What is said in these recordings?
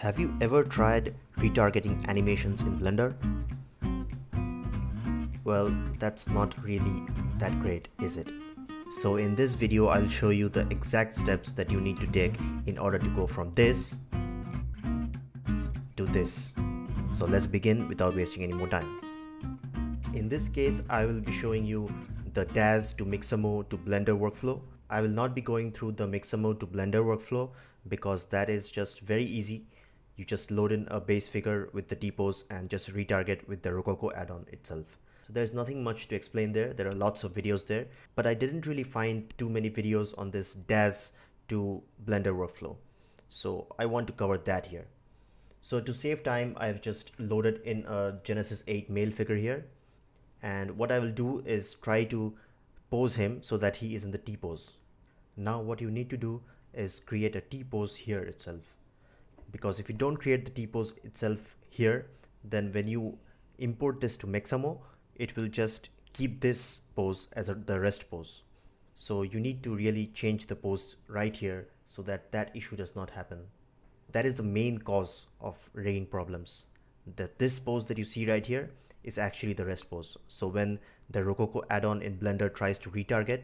Have you ever tried retargeting animations in Blender? Well, that's not really that great, is it? So in this video, I'll show you the exact steps that you need to take in order to go from this to this. So let's begin without wasting any more time. In this case, I will be showing you the DAZ to Mixamo to Blender workflow. I will not be going through the Mixamo to Blender workflow because that is just very easy. You just load in a base figure with the T-pose and just retarget with the Rokoko add-on itself. So there's nothing much to explain there. There are lots of videos there, but I didn't really find too many videos on this DAZ to Blender workflow. So I want to cover that here. So to save time, I've just loaded in a Genesis 8 male figure here. And what I will do is try to pose him so that he is in the T-pose. Now what you need to do is create a T-pose here itself. Because if you don't create the T-pose itself here, then when you import this to Mixamo, it will just keep this pose as the rest pose. So you need to really change the pose right here so that that issue does not happen. That is the main cause of rigging problems. That this pose that you see right here is actually the rest pose. So when the Rokoko add-on in Blender tries to retarget,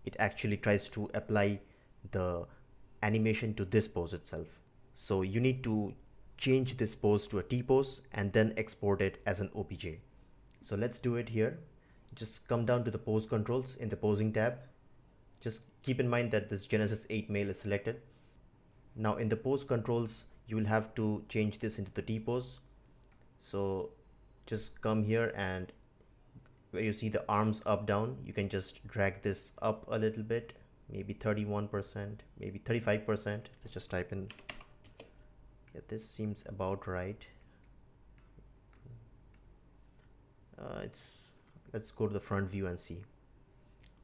it actually tries to apply the animation to this pose itself. So you need to change this pose to a T-pose and then export it as an OPJ. So let's do it here. Just come down to the pose controls in the posing tab. Just keep in mind that this Genesis 8 male is selected. Now in the pose controls, you will have to change this into the T-pose. So just come here and where you see the arms up down, you can just drag this up a little bit, maybe 31%, maybe 35%. Let's just type in. Yeah, this seems about right. Let's go to the front view and see.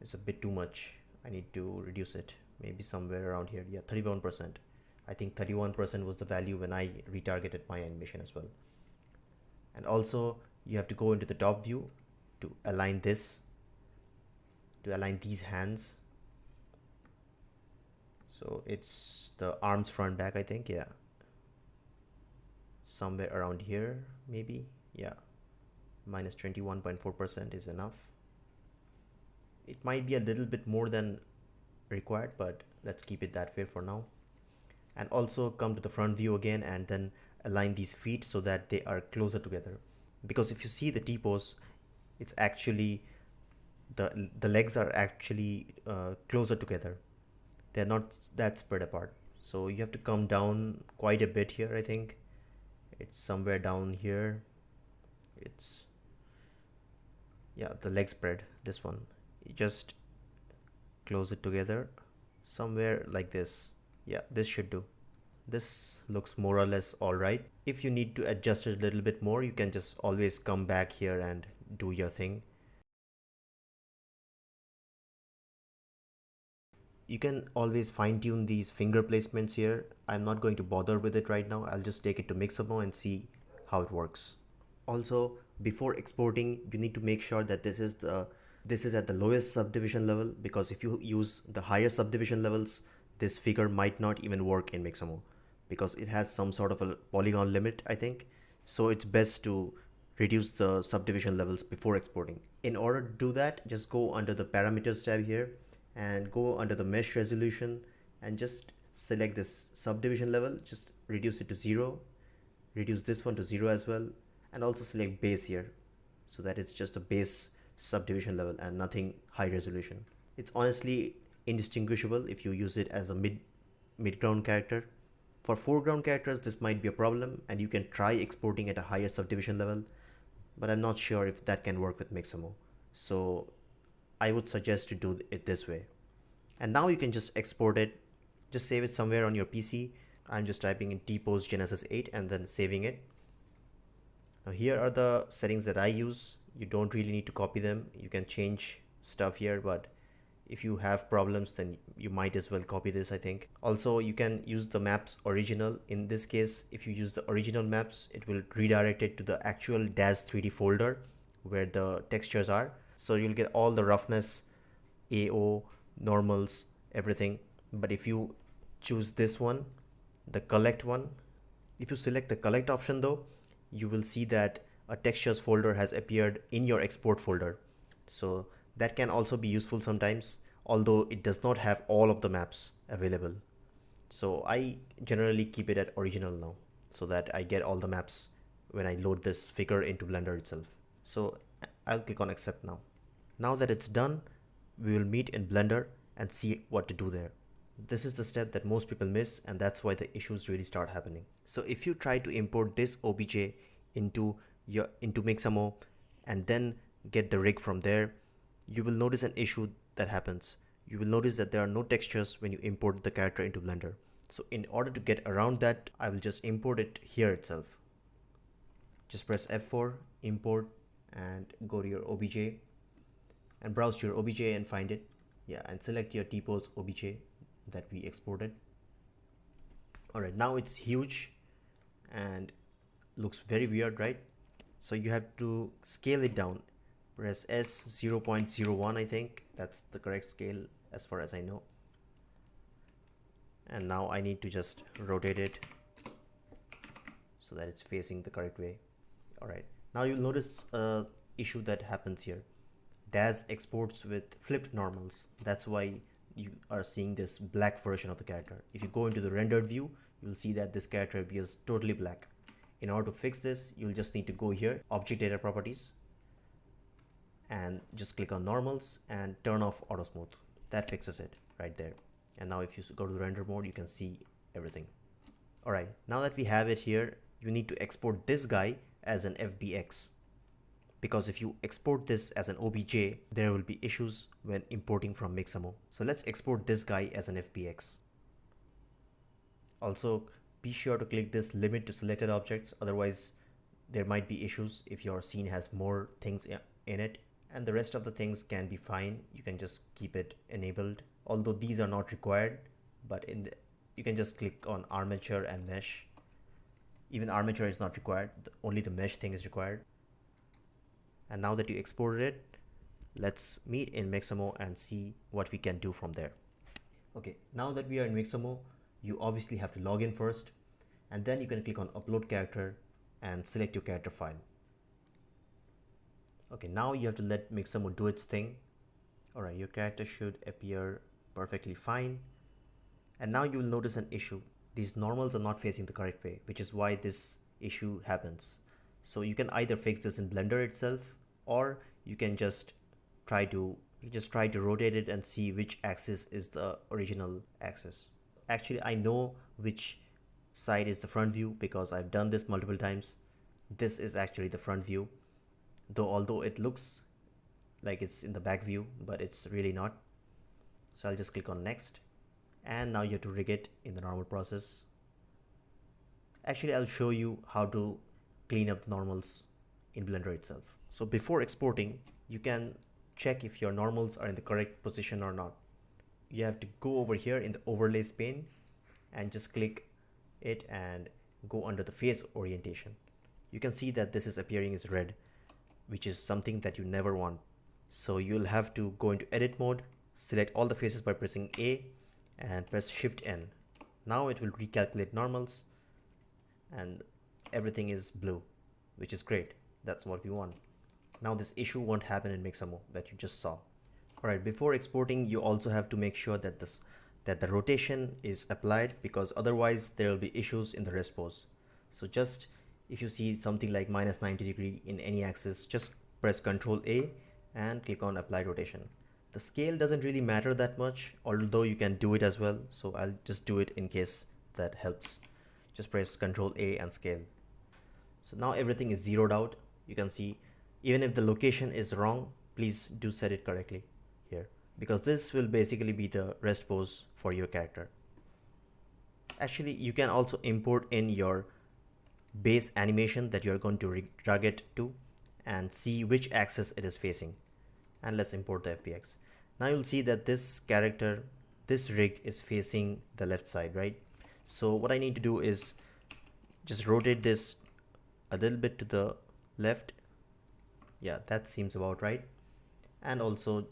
It's a bit too much. I need to reduce it, maybe somewhere around here. Yeah, 31%. I think 31% was the value when I retargeted my animation as well. And also you have to go into the top view to align this, to align these hands. So it's the arms front back, I think. Yeah, somewhere around here maybe. Yeah, minus 21.4% is enough. It might be a little bit more than required, but let's keep it that way for now. And also come to the front view again and then align these feet so that they are closer together. Because if you see the T-pose, it's actually the legs are actually closer together. They're not that spread apart. So you have to come down quite a bit here. I think it's somewhere down here. It's, yeah, the leg spread, this one. You just close it together somewhere like this. Yeah, this should do. This looks more or less all right. If you need to adjust it a little bit more, you can just always come back here and do your thing. You can always fine-tune these finger placements here. I'm not going to bother with it right now. I'll just take it to Mixamo and see how it works. Also, before exporting, you need to make sure that this is at the lowest subdivision level, because if you use the higher subdivision levels, this figure might not even work in Mixamo because it has some sort of a polygon limit, I think. So it's best to reduce the subdivision levels before exporting. In order to do that, just go under the parameters tab here and go under the mesh resolution and just select this subdivision level. Just reduce it to 0, reduce this one to 0 as well, and also select base here so that it's just a base subdivision level and nothing high resolution. It's honestly indistinguishable if you use it as a mid-ground character. For foreground characters, this might be a problem and you can try exporting at a higher subdivision level, but I'm not sure if that can work with Mixamo. So I would suggest to do it this way. And now you can just export it, just save it somewhere on your PC. I'm just typing in T-pose Genesis 8 and then saving it. Now here are the settings that I use. You don't really need to copy them. You can change stuff here, but if you have problems, then you might as well copy this, I think. Also, you can use the maps original. In this case, if you use the original maps, it will redirect it to the actual DAZ 3D folder where the textures are. So you'll get all the roughness, AO, normals, everything. But if you choose this one, the collect one, If you select the collect option though, you will see that a textures folder has appeared in your export folder. So that can also be useful sometimes, although it does not have all of the maps available. So I generally keep it at original now so that I get all the maps when I load this figure into Blender itself. So I'll click on accept now. Now that it's done, we will meet in Blender and see what to do there. This is the step that most people miss, and that's why the issues really start happening. So if you try to import this OBJ into Mixamo and then get the rig from there, you will notice an issue that happens. You will notice that there are no textures when you import the character into Blender. So in order to get around that, I will just import it here itself. Just press F4, import, and go to your OBJ and browse to your OBJ and find it. Yeah, and select your T-pose OBJ that we exported. Alright, now it's huge and looks very weird, right? So you have to scale it down. Press S 0.01, I think that's the correct scale as far as I know. And now I need to just rotate it so that it's facing the correct way. Alright, now you'll notice a issue that happens here. DAZ exports with flipped normals. That's why you are seeing this black version of the character. If you go into the rendered view, you'll see that this character appears totally black. In order to fix this, you'll just need to go here, object data properties, and just click on normals and turn off auto smooth. That fixes it right there. And now if you go to the render mode, you can see everything. Alright, now that we have it here, you need to export this guy as an FBX. Because if you export this as an OBJ, there will be issues when importing from Mixamo. So let's export this guy as an FBX. Also, be sure to click this limit to selected objects, otherwise there might be issues if your scene has more things in it. And the rest of the things can be fine. You can just keep it enabled, although these are not required, but you can just click on armature and mesh. Even armature is not required, only the mesh thing is required. And now that you exported it, let's meet in Mixamo and see what we can do from there. Okay, now that we are in Mixamo, you obviously have to log in first, and then you can click on upload character and select your character file. Okay, now you have to let Mixamo do its thing. Alright, your character should appear perfectly fine. And now you will notice an issue. These normals are not facing the correct way, which is why this issue happens. So you can either fix this in Blender itself, or you can just try to rotate it and see which axis is the original axis. Actually, I know which side is the front view because I've done this multiple times. This is actually the front view, although it looks like it's in the back view, but it's really not. So I'll just click on next, and now you have to rig it in the normal process. Actually, I'll show you how to clean up the normals in Blender itself. So before exporting, you can check if your normals are in the correct position or not. You have to go over here in the overlays pane and just click it and go under the face orientation. You can see that this is appearing as red, which is something that you never want. So you'll have to go into edit mode, select all the faces by pressing A and press Shift N. Now it will recalculate normals and everything is blue, which is great. That's what we want. Now this issue won't happen in Mixamo that you just saw. Alright, before exporting, you also have to make sure that the rotation is applied, because otherwise there will be issues in the rest pose. So just if you see something like -90° in any axis, just press Ctrl A and click on apply rotation. The scale doesn't really matter that much, although you can do it as well. So I'll just do it in case that helps. Just press Ctrl A and scale. So now everything is zeroed out. You can see even if the location is wrong, please do set it correctly here, because this will basically be the rest pose for your character. Actually, you can also import in your base animation that you are going to retarget to and see which axis it is facing. And let's import the FBX. Now you'll see that this character, this rig is facing the left side, right? So what I need to do is just rotate this a little bit to the left. Yeah, that seems about right. And also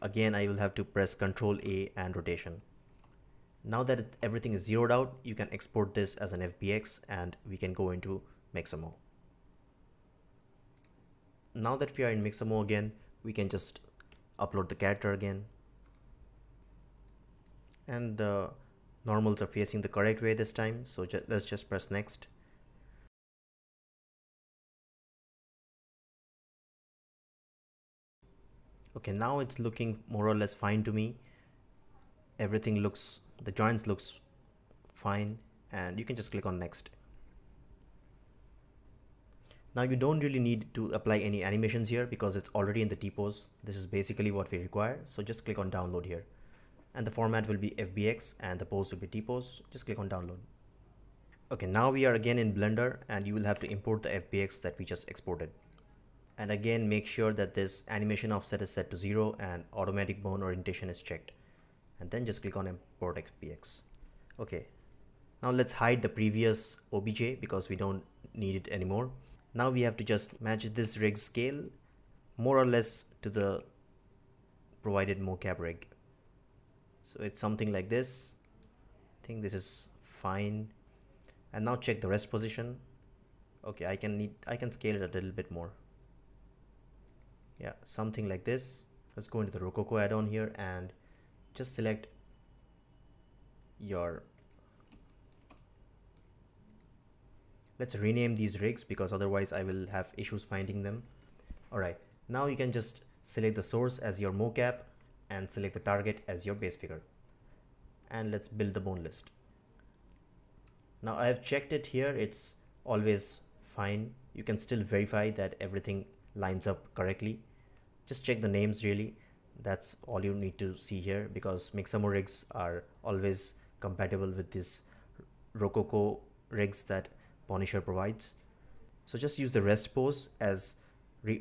again, I will have to press Ctrl A and rotation. Now that everything is zeroed out, you can export this as an FBX and we can go into Mixamo. Now that we are in Mixamo again, we can just upload the character again. And the normals are facing the correct way this time, so let's just press next. Okay, now it's looking more or less fine to me. Everything looks, the joints looks fine, and you can just click on next. Now you don't really need to apply any animations here because it's already in the T-pose. This is basically what we require, so just click on download here. And the format will be FBX and the pose will be T-pose. Just click on download. Okay, now we are again in Blender and you will have to import the FBX that we just exported. And again, make sure that this animation offset is set to 0 and automatic bone orientation is checked. And then just click on import FBX. Okay, now let's hide the previous OBJ because we don't need it anymore. Now we have to just match this rig scale more or less to the provided mocap rig. So it's something like this. I think this is fine. And now check the rest position. Okay, I can scale it a little bit more. Yeah, something like this. Let's go into the Rokoko add-on here and just select your, let's rename these rigs because otherwise I will have issues finding them. Alright, now you can just select the source as your mocap and select the target as your base figure. And let's build the bone list. Now I have checked it here, it's always fine. You can still verify that everything lines up correctly. Just check the names really. That's all you need to see here because Mixamo rigs are always compatible with this Rokoko rigs that Pwnisher provides. So just use the rest pose as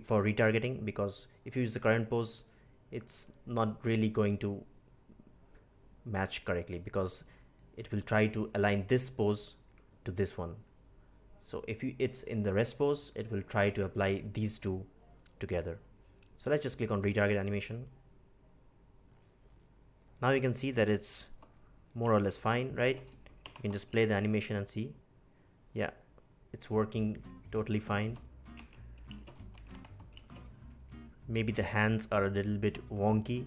for retargeting, because if you use the current pose, it's not really going to match correctly because it will try to align this pose to this one. So if it's in the rest pose, it will try to apply these two together. So let's just click on retarget animation. Now you can see that it's more or less fine, right? You can just play the animation and see. Yeah, it's working totally fine. Maybe the hands are a little bit wonky,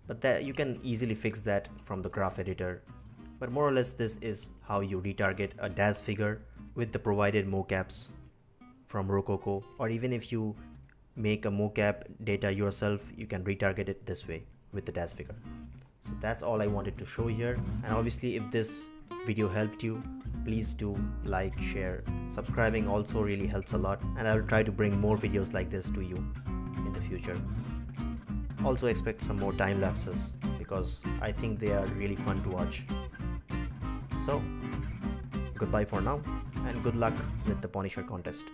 but that you can easily fix that from the graph editor. But more or less this is how you retarget a DAZ figure with the provided mocaps from Rokoko, or even if you make a mocap data yourself, you can retarget it this way with the DAZ figure. So that's all I wanted to show here, and obviously if this video helped you, please do like, share. Subscribing also really helps a lot, and I will try to bring more videos like this to you in the future. Also expect some more time lapses because I think they are really fun to watch. So goodbye for now and good luck with the Pwnisher contest.